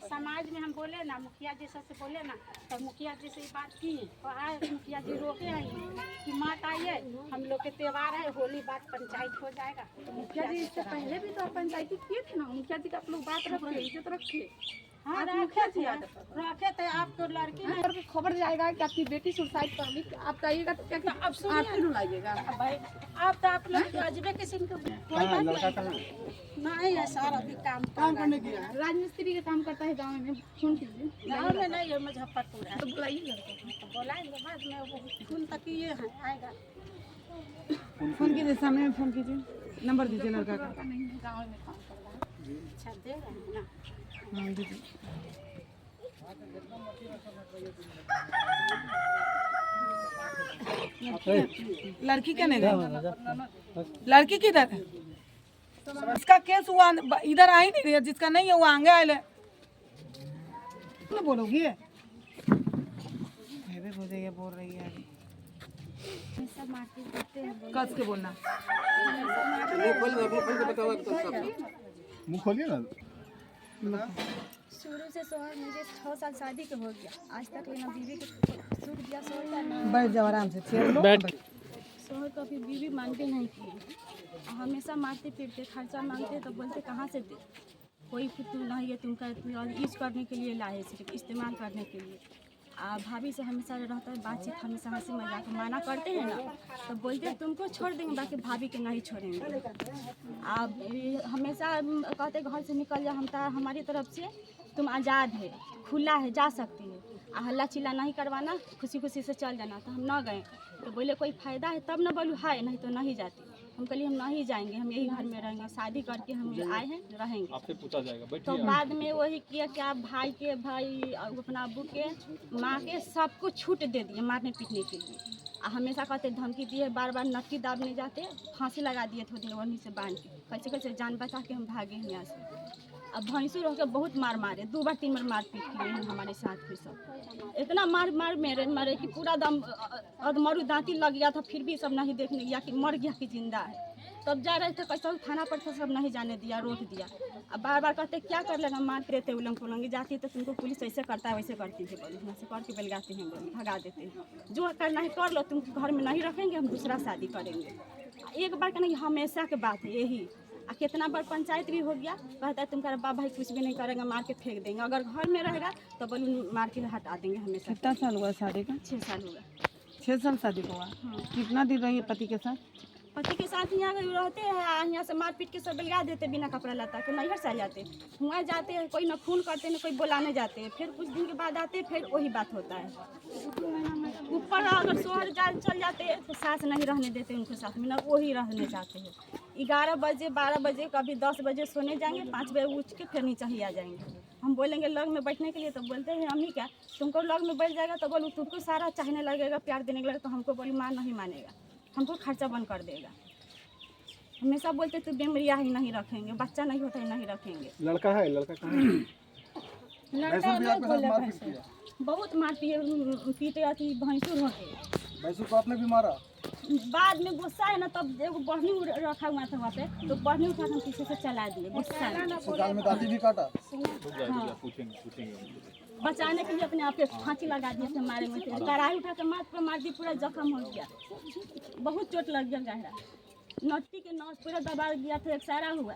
समाज में हम बोले ना, मुखिया जी से बोले ना, तो मुखिया जी से बात की तो आए, मुखिया जी रोके आई कि मत आइए, हम लोग के त्योहार है, होली बाद पंचायत हो जाएगा। तो मुखिया जी इससे पहले भी तो पंचायती किए थे ना, मुखिया जी का आप लोग बात रखे, इज्जत रखे। हाँ मुखिया जी रखे थे। आपको लड़की ने खबर जाएगा कि आपकी बेटी सुसाइड कर ली, आप कहिएगा तो क्या अब सुनिए रुलाइएगा भाई। अब तो आप लोग अजबे किस्म के कोई बात नहीं है सर, अभी काम करने की राजमिस्त्री का काम करता है गाँव में, फोन कीजिए। गाँव में नहीं है, मुजफ्फरपुर है। तो बुलाइए लड़के को। तो बोलाएंगे बाद में, वो फोन तक ये है आएगा। फोन कीजिए, सामने में फोन कीजिए, नंबर दीजिए लड़का का। नहीं है, गाँव में काम कर रहा है। अच्छा दे रहे हैं ना। हाँ दीजिए। लड़की क्या नहीं गई? लड़की किधर है? इसका केस हुआ इधर आ ही नहीं रही है, जिसका नहीं है वो आगे आए ले बोलोगी ये बोल रही है अभी। कस के बोलना, मुँह खोलिए ना। शुरू से सोहर मुझे 6 साल शादी के हो गया, आज तक लेना बीवी के सूट दिया सोहर का ना। बैठ जाओ आराम से, सोहर कभी बीवी मांगते नहीं किए, हमेशा मारते पीटते, खर्चा मांगते तो बोलते कहाँ से दे, कोई फितू नहीं है तुमका, यूज करने के लिए लाए, सिर्फ इस्तेमाल करने के लिए। भाभी से हमेशा रहता है बातचीत, हमेशा हंसी मजाक, माना करते हैं ना तो बोलते हैं तुमको छोड़ देंगे, बाकी भाभी के नहीं छोड़ेंगे। आप हमेशा कहते घर से निकल जा, हमारी तरफ से तुम आज़ाद है, खुला है, जा सकती है, हल्ला चिल्ला नहीं करवाना, खुशी खुशी से चल जाना। तो हम ना गए, तो बोले कोई फ़ायदा है तब ना बोलूँ हाय, नहीं तो नहीं जाती। हम कहलिए हम नहीं जाएंगे, हम यही घर में रहेंगे, शादी करके हम आए हैं रहेंगे। आपसे पूछा जाएगा। तो बाद में वही किया कि आप भाई अपना अब्बू के माँ के सबको छूट दे दिए मारने पीटने के लिए। हमेशा कहते धमकी दिए, बार बार नक्की दाबने जाते, फांसी लगा दिए थोड़ी देर वहीं से बांध के, कैसे कैसे जान बचा के हम भागे हैं यहाँ से। अब भैंसुर होकर बहुत मार मारे, 2 बार 3 बार मार पीट किए हैं हमारे साथ फिर सब, इतना मार मारे कि पूरा दम अधमरू दांती लग गया था, फिर भी सब नहीं देखने गया कि मर गया कि जिंदा है। तब जा रहे थे कैसा थाना पर था, सब नहीं जाने दिया, रोक दिया। अब बार बार कहते क्या कर लेगा, मारते रहते उलंग पुलंगी, जाती तो तुमको पुलिस ऐसे करता है वैसे करती थी, बोली वैसे करके बेलगाते हैं, बोली भगा देते हैं, जो करना है कर लो, तुम घर में नहीं रखेंगे, हम दूसरा शादी करेंगे। एक बार का नहीं, हमेशा के बात है यही। कितना बार पंचायत भी हो गया, कहता है तुम्हारा बाप भाई कुछ भी नहीं करेगा, मार के फेंक देंगे, अगर घर में रहेगा तो बोलूँ मार के हटा देंगे हमेशा। कितना साल हुआ शादी का? 6 साल हुआ। 6 साल शादी को हुआ। कितना दिन रही है पति के साथ? पति के साथ यहाँ रहते हैं, यहाँ से मार पीट के सब बेलगा देते, बिना कपड़ा लता के नैहर से जाते, वहाँ जाते हैं, कोई न खून करते न कोई बुलाने जाते हैं, फिर कुछ दिन के बाद आते, फिर वही बात होता है। ऊपर अगर शोहर चल जाते हैं तो सास नहीं रहने देते उनके साथ में, ना वही रहने जाते हैं। 11 बजे 12 बजे कभी 10 बजे सोने जाएंगे, 5 बजे उठ के फिर नीचे ही आ जाएंगे। हम बोलेंगे लग में बैठने के लिए तो बोलते हैं अम्मी क्या तुमको लग में बैठ जाएगा, तो बोलूँ तुमको सारा चाहने लगेगा, प्यार देने लगेगा, तो हमको बोली माँ नहीं मानेगा, हमको खर्चा बंद कर देगा। हमेशा बोलते तो बेमरिया ही नहीं रखेंगे, बच्चा नहीं होता है नहीं रखेंगे। लड़का है, लड़का कहाँ है? बहुत मार पीटे आती, भैंसुर होते, भैंसुर को आपने भी मारा? बाद में गुस्सा है ना, तब एगो बढ़नी रखा हुआ था वहाँ पे, तो बढ़नी उठा हम पीछे से चला दिए गुस्सा में। गाल में दांती भी काटा? हाँ, बचाने के लिए अपने आप पे फांसी लगा दिए थे, मारे में थे, कढ़ाई उठा के मार दी, पूरा जख्म हो गया, बहुत चोट लग गया गहरा, नट्टी के नस पूरा दबा गया था, एक सारा हुआ।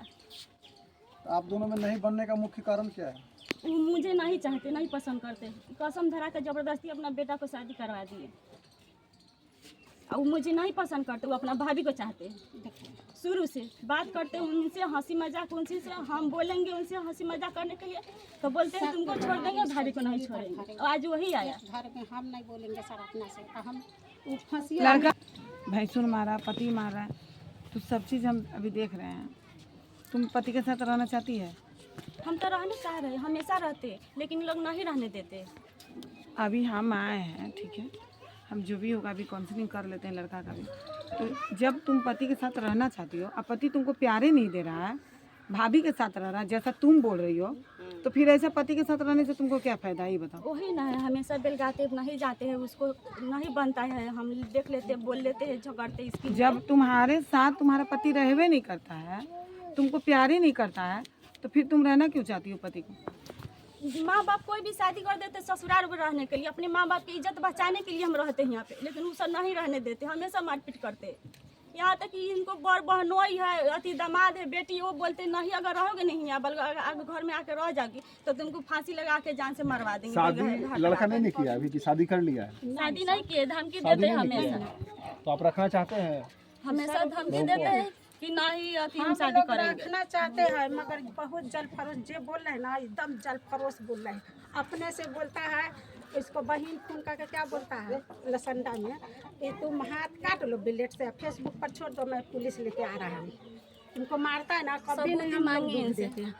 आप दोनों में नहीं बनने का मुख्य कारण क्या है? वो मुझे नहीं चाहते, नहीं पसंद करते, कसम धरा के जबरदस्ती अपना बेटा को शादी करवा दिए। और वो मुझे नहीं पसंद करते, वो अपना भाभी को चाहते। शुरू से बात करते उनसे हंसी मजाक, उनसे से हम बोलेंगे उनसे हंसी मजाक करने के लिए, तो बोलते हैं तुमको छोड़ देंगे, भाभी को नहीं छोड़ेंगे। आज वही आया, घर में हम नहीं बोलेंगे सर अपना से, हम लड़का भैंसुर मारा, पति मारा, तो सब चीज़ हम अभी देख रहे हैं। तुम पति के साथ रहना चाहती है? हम तो रहने चाह रहे हैं, हमेशा रहते, लेकिन लोग नहीं रहने देते। अभी हम आए हैं, ठीक है, हम जो भी होगा अभी काउंसलिंग कर लेते हैं लड़का का भी। तो जब तुम पति के साथ रहना चाहती हो, अब पति तुमको प्यारे नहीं दे रहा है, भाभी के साथ रह रहा है जैसा तुम बोल रही हो, तो फिर ऐसा पति के साथ रहने से तुमको क्या फ़ायदा है ये बताओ? वही ना है, हमेशा बेलगाते नहीं जाते हैं, उसको नहीं बनता है, हम देख लेते, बोल लेते हैं, झगड़ते इसकी। जब तुम्हारे साथ तुम्हारा पति रहवे नहीं करता है, तुमको प्यार ही नहीं करता है, तो फिर तुम रहना क्यों चाहती हो पति को? माँ बाप कोई भी शादी कर देते ससुराल में रहने के लिए, अपने माँ बाप की इज्जत बचाने के लिए हम रहते हैं यहाँ पे, लेकिन वो सब नहीं रहने देते, हमेशा मारपीट करते। यहाँ तक कि इनको बड़ बहनोई है, अति दामाद है, बेटी, वो बोलते नहीं अगर रहोगे नहीं यहाँ बल्कि अगर घर में आके रह जाओगी तो तुमको फांसी लगा के जान से मरवा देंगे। शादी लड़का ने नहीं किया अभी कि शादी कर लिया है? शादी नहीं किए, धमकी देते हैं हमेशा, तो आप रखना चाहते हैं? हमेशा धमकी देते हैं कि नहीं अति हम हम शादी लोग करेंगे। रखना चाहते हैं मगर बहुत जल फरोश जो बोल रहे हैं ना, एकदम जल फरोश बोल रहे हैं। अपने से बोलता है इसको बहन खून का क्या बोलता है लसंडा में कि तुम हाथ काट लो ब्लेड से, फेसबुक पर छोड़ दो, मैं पुलिस लेके आ रहा हूँ। तुमको मारता है ना, कभी नहीं हम लोग दूध देते हैं।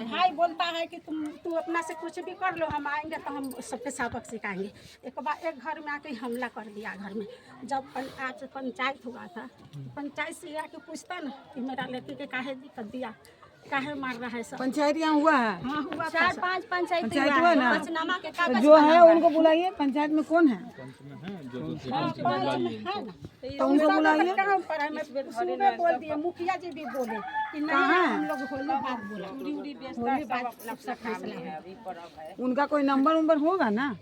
भाई बोलता है कि तू अपना से कुछ भी कर लो, हम आएंगे तो हम सबके सबक सिखाएंगे। एक बार एक घर में आके हमला कर दिया घर में। जब आज पंचायत हुआ था, पंचायत से आके पूछता ना कि मेरा लड़की के काहे दिक्कत दिया, काहे मार रहा है सब। पंचायत यहाँ हुआ है? हाँ हुआ था 4-5 पंचायत पंचायत हुआ ना? पंचनामा के तो कागज जो है उनको बुलाइए। पंचायत में कौन है? तो उनको बुलाइए। कहाँ पर है? मैं सुबह बोल दिए, मुखिया जी भी बोले कि नहीं हम लोग होली बात बोला, होली बात सबसे फैसला है। उनका कोई नंबर उम्बर होगा ना,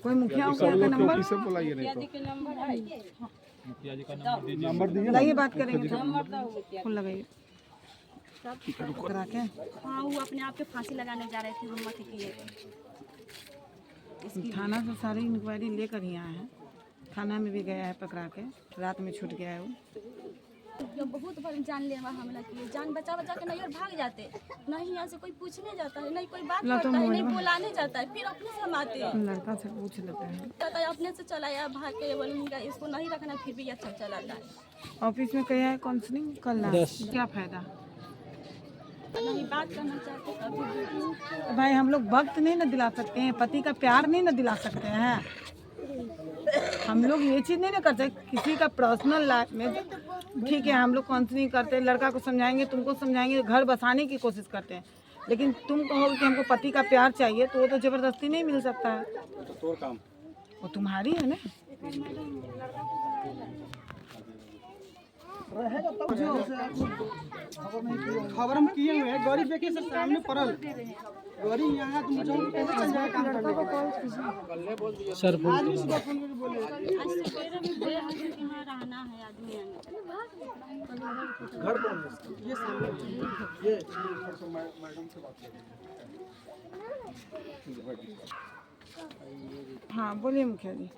कोई मुखिया का नंबर किसे बुलाइए? नहीं तो नंबर दीजिए, लाइए, बात करेंगे। फोन लगाइए करा के। हाँ वो अपने आप के फांसी लगाने जा रहे थे, हम मत किए। थाना से सारी इंक्वायरी लेकर ही आए हैं, थाना में भी गया है पकड़ा के, रात में छूट गया है वो। जब बहुत बार जानलेवा हमला किए, जान बचा बचा के नहीं और भाग जाते, नहीं यहाँ से कोई पूछने जाता है, नहीं कोई बात करता है, नहीं बुलाने जाता है, फिर अपने से हम आते हैं। लड़का से पूछ लेते हैं, कहता है अपने से चलाया, भाग के बोलेंगे इसको नहीं रखना, फिर भी अच्छा चलाता है। ऑफिस में कहा है काउंसलिंग करना, क्या फायदा? नहीं बात करना चाहते कभी। भाई हम लोग वक्त नहीं ना दिला सकते हैं, पति का प्यार नहीं ना दिला सकते हैं, हम लोग ये चीज़ नहीं ना कर सकते। किसी का पर्सनल लाइफ में ठीक है हम लोग काउंसलिंग करते हैं, लड़का को समझाएंगे, तुमको समझाएंगे, घर बसाने की कोशिश करते हैं, लेकिन तुम कहोगे कि हमको पति का प्यार चाहिए तो वो तो ज़बरदस्ती नहीं मिल सकता है। तो काम वो तुम्हारी है ना। रहेगा तब जो खबर हम किए हुए हैं, गाड़ी देखिए सर सामने पड़ल, गाड़ी यहाँ तुम चौक पे चल जाए काम करने को। सर आदमी सुबह फोन करके बोले आज सवेरे भी बोले हैं कि यहाँ रहना है आदमी घर कौन है? ये सामने ये मैडम से बात करें। हाँ बोलिए मुखिया जी।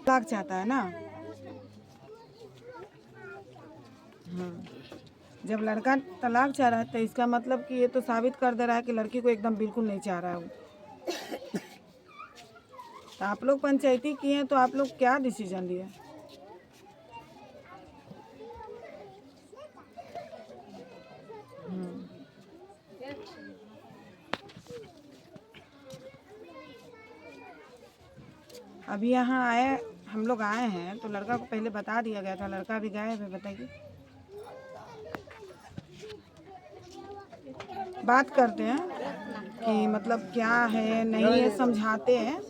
तलाक चाहता है ना। जब लड़का तलाक चाह रहा है तो इसका मतलब कि ये तो साबित कर दे रहा है कि लड़की को एकदम बिल्कुल नहीं चाह रहा है वो। तो आप लोग पंचायती किए हैं तो आप लोग क्या डिसीजन लिए? अभी यहाँ आए हम लोग आए हैं तो लड़का को पहले बता दिया गया था, लड़का भी गायब है। बताइए, बात करते हैं कि मतलब क्या है नहीं है, समझाते हैं।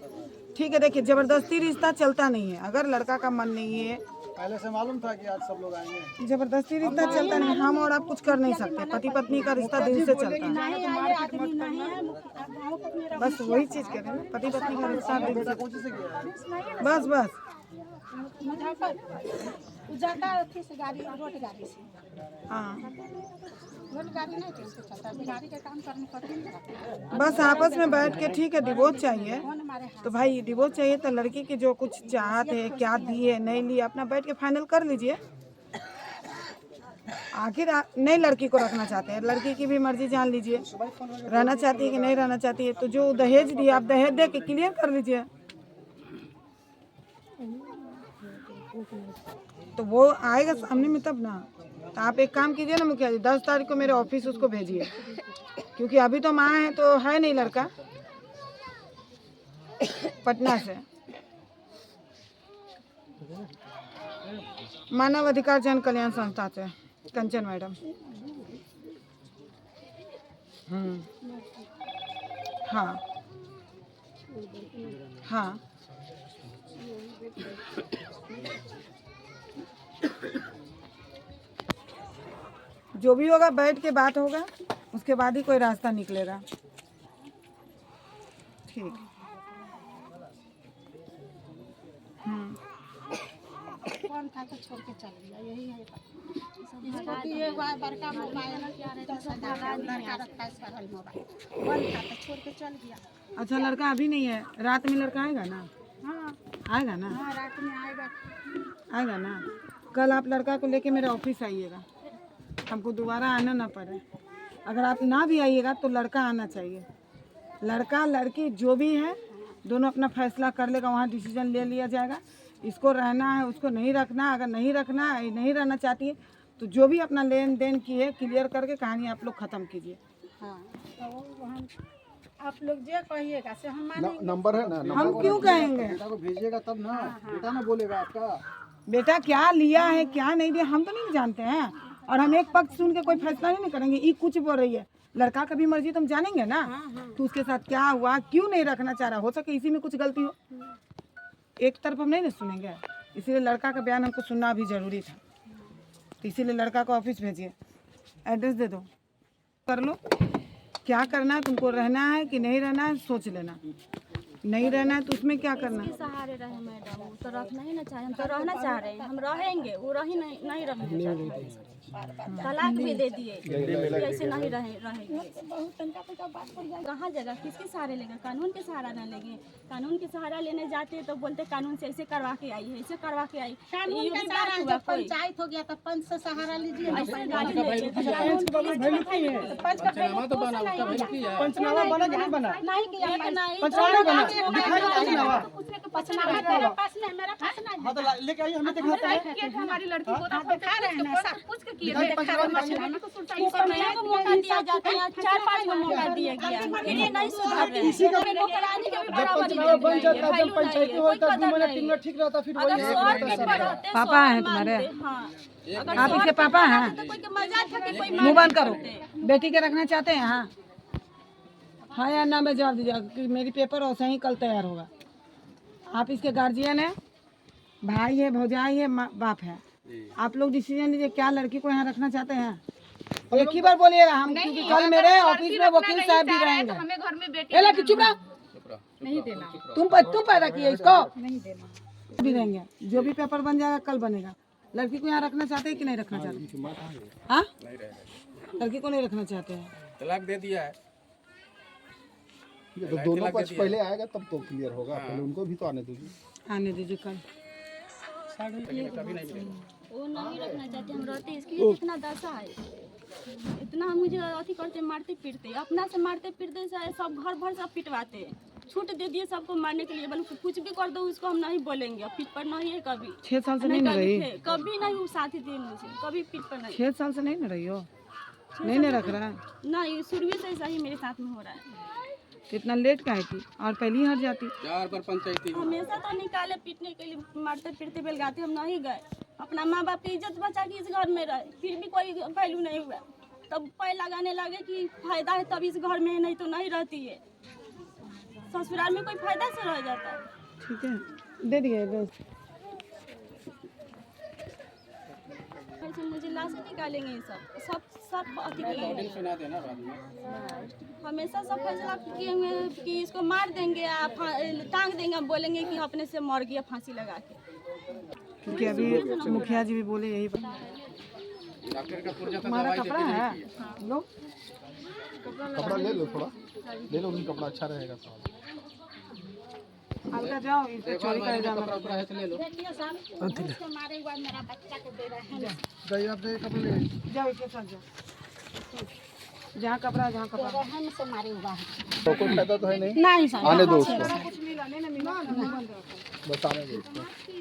ठीक है, देखिए ज़बरदस्ती रिश्ता चलता नहीं है। अगर लड़का का मन नहीं है, पहले से मालूम था कि आज सब लोग आएंगे, ज़बरदस्ती रिश्ता चलता नहीं। हम और आप कुछ कर नहीं सकते, पति पत्नी का रिश्ता दिल से चलता है। बस वही चीज़ कह रहे हैं ना, पति पत्नी का रिश्ता दिल से। कौन से गया? बस बस जाता है से गाड़ी रोड गाड़ी से, हाँ, रोड गाड़ी नहीं कैसे चलता, बिहारी के काम करने पड़ते। बस आपस में बैठ के ठीक है डिवोर्स चाहिए हमारे तो भाई डिवोर्स चाहिए तो लड़की की जो कुछ चाहत है, क्या दी है नहीं ली, अपना बैठ के फाइनल कर लीजिए। आखिर नहीं लड़की को रखना चाहते हैं, लड़की की भी मर्जी जान लीजिए, रहना चाहती है कि नहीं रहना चाहती है। तो जो दहेज दिया आप दहेज दे के क्लियर कर लीजिए। तो वो आएगा सामने में तब ना। तो आप एक काम कीजिए ना मुखिया जी, 10 तारीख को मेरे ऑफिस उसको भेजिए, क्योंकि अभी तो माँ है तो है नहीं लड़का पटना से। मानव अधिकार जन कल्याण संस्था से कंचन मैडम। हाँ हाँ जो भी होगा बैठ के बात होगा, उसके बाद ही कोई रास्ता निकलेगा। ठीक। कौन था तो छोड़ के चल गया, यही है। इसको दिए हुआ है बड़का मोबाइल, 10,000 लड़का रखता है सरल मोबाइल, कौन था तो छोड़ के चल गया। अच्छा, लड़का अभी नहीं है, रात में लड़का आएगा ना? हाँ आएगा ना? हाँ, रात में आएगा। आएगा ना? कल आप लड़का को लेके मेरे ऑफिस आइएगा, हमको दोबारा आना ना पड़े। अगर आप ना भी आइएगा तो लड़का आना चाहिए। लड़का लड़की जो भी है दोनों अपना फैसला कर लेगा, वहाँ डिसीजन ले लिया जाएगा। इसको रहना है, उसको नहीं रखना। अगर नहीं रखना है, नहीं रहना चाहती है तो जो भी अपना लेन देन की है क्लियर करके कहानी आप लोग ख़त्म कीजिए। हाँ तो हम आप लोग जो कहिएगा से हम मानेंगे। नंबर है ना, हम क्यों कहेंगे? बेटा को भेजिएगा तब ना, बेटा ना बोलेगा आपका। बेटा क्या लिया है क्या नहीं दिया हम तो नहीं जानते हैं, और हम एक पक्ष सुन के कोई फैसला नहीं करेंगे। ये कुछ बोल रही है, लड़का का भी मर्जी तुम जानेंगे ना। तो उसके साथ क्या हुआ, क्यों नहीं रखना चाह रहा, हो सके इसी में कुछ गलती हो। एक तरफ हम नहीं ना सुनेंगे, इसीलिए लड़का का बयान हमको सुनना भी जरूरी था। तो इसीलिए लड़का को ऑफिस भेजिए, एड्रेस दे दो, कर लो। क्या करना है तुमको, रहना है कि नहीं रहना है सोच लेना। नहीं रहना है तो उसमें क्या करना है। सहारे रहे मैडम, वो तो रखना ही ना चाहे, हम तो रहना चाह रहे हैं, हम रहेंगे, वो रही नहीं रहेंगे। तलाक भी दे दिए, ऐसे नहीं रहेंगे। कहाँ जगह किसके सहारे लेगा, कानून के सहारा ना लेंगे। कानून के सहारा लेने जाते तो बोलते कानून से ऐसे करवा के आई है, ऐसे करवा के आई। कानून का सहारा है, जब पंचायत हो गया तो पंच से सहारा लीजिए। पंचनामा बना कि नहीं बना? नहीं किया, पंचनामा बना, दिखाई पंचनामा। मेरे पास नहीं। हाँ तो लेके आइए, हमें दिखाते हैं। हमारी लड़की को दिखा रहे हैं ना, सब कुछ के किए मौका दिया जाता है, 4-5 मौका दिया गया, फिर ये नहीं सुधर रहे हैं। जब पंचनामा बन जाता है, जब पंचायती होता है, 2 महीना 3 महीना ठीक रहता, फिर वही है। पापा है तुम्हारे? आप इसके पापा हैं? मुँह बंद करो। बेटी के रखना चाहते हैं? हाँ या ना में जवाब दीजिएगा कि मेरी पेपर वैसे ही कल तैयार होगा। आप इसके गार्जियन हैं, भाई है, भौजाई है, बाप है। आप लोग डिसीजन लीजिए, क्या लड़की को यहाँ रखना चाहते हैं? एक ही बार बोलिएगा हम, क्योंकि कल मेरे ऑफिस में वकील साहब भी रहेंगे। हमें घर में बेटी ए लड़की चुप रहो, नहीं देना, तुम पैदा किए इसको, नहीं देना भी रहेंगे। जो भी पेपर बन जाएगा कल बनेगा। लड़की को यहाँ रखना चाहते हैं कि नहीं रखना चाहते? हाँ, लड़की को नहीं रखना चाहते हैं। तलाक दे दिया है। तो दोनों पक्ष पहले आएगा तब तो क्लियर होगा, पहले उनको भी तो आने दीजिए। आने दीजिए कल। वो नहीं रखना चाहते, हम रहते इसकी इतना दशा है, इतना मुझे अथी करते, मारते पीटते, अपना से मारते पीटते, सब घर भर सब पिटवाते, छूट दे दिए सबको मारने के लिए। बल्कि कुछ भी कर दो उसको हम नहीं बोलेंगे, पीठ पर नहीं है कभी। 6 साल से नहीं रही? कभी नहीं, वो साथी थे मुझे, कभी पीठ पर नहीं। 6 साल से नहीं रही हो? नहीं रख रहा है? नहीं, शुरू से ऐसा ही मेरे साथ में हो रहा है। इतना लेट काहे की, और पहले ही हट जाती। 4 बार पंचायती हमेशा तो निकाले पीटने के लिए, मारते पीटते बेलगाते, हम नहीं गए। अपना माँ बाप की इज्जत बचा के इस घर में रहे, फिर भी कोई पहलू नहीं हुआ। तब पैर लगाने लगे कि फायदा है तब इस घर में, नहीं तो नहीं रहती है। ससुराल में कोई फायदा से रह जाता है। ठीक है, दे दिए बस। ऐसे मुझे लाश निकालेंगे, सब अथी करेंगे। सुना देना बाद में। हमेशा सब फैसला किए हुए हैं कि इसको मार देंगे, टांग देंगे, बोलेंगे कि अपने से मर गया फांसी लगा के। क्योंकि अभी मुखिया जी भी बोले यही बात। डॉक्टर का पुर्जा हमारा कपड़ा है, लो कपड़ा ले लो, थोड़ा ले लो, नहीं कपड़ा अच्छा रहेगा। हल्का जाओ, इसे चोरी करे जाना। कपड़ा है तो ले लो। मारे हुआ मेरा बच्चा को दे रहे हैं। जाइए आप कपड़ा ले जाओ, इसके साथ जाओ। जहाँ कपड़ा है, जहाँ कपड़ा है। रहन से मारे हुआ है। तो कोई फायदा तो है नहीं, नहीं सर, आने दो उसको, कुछ मिला नहीं ना, मिला बंद रखो। बस आने दो उसको।